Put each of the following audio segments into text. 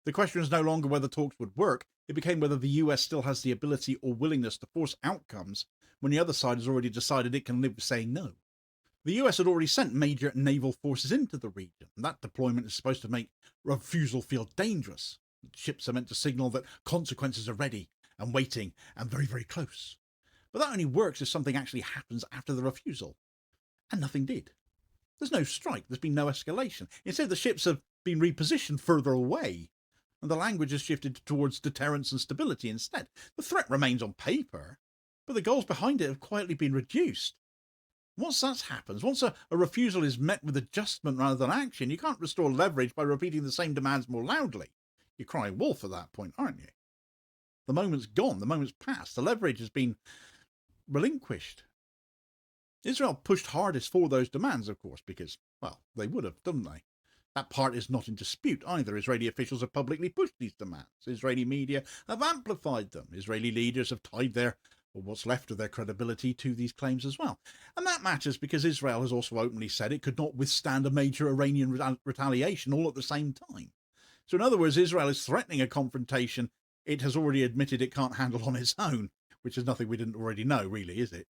The question is no longer whether talks would work, it became whether the US still has the ability or willingness to force outcomes when the other side has already decided it can live with saying no. The US had already sent major naval forces into the region, and that deployment is supposed to make refusal feel dangerous. Ships are meant to signal that consequences are ready and waiting and very, very close. But that only works if something actually happens after the refusal. And nothing did. There's no strike, there's been no escalation. Instead, the ships have been repositioned further away, and the language has shifted towards deterrence and stability instead. The threat remains on paper, but the goals behind it have quietly been reduced. Once that happens, once a refusal is met with adjustment rather than action, you can't restore leverage by repeating the same demands more loudly. You're crying wolf at that point, aren't you? The moment's gone, the moment's passed, the leverage has been relinquished. Israel pushed hardest for those demands, of course, because, well, they would have, didn't they? That part is not in dispute either. Israeli officials have publicly pushed these demands. Israeli media have amplified them. Israeli leaders have tied their, or what's left of their credibility to these claims as well. And that matters because Israel has also openly said it could not withstand a major Iranian retaliation all at the same time. So in other words, Israel is threatening a confrontation it has already admitted it can't handle on its own, which is nothing we didn't already know, really, is it?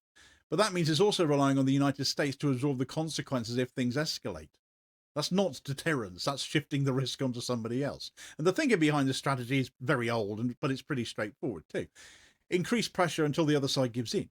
But that means it's also relying on the United States to absorb the consequences if things escalate. That's not deterrence, that's shifting the risk onto somebody else. And the thinking behind this strategy is very old, but it's pretty straightforward too. Increase pressure until the other side gives in.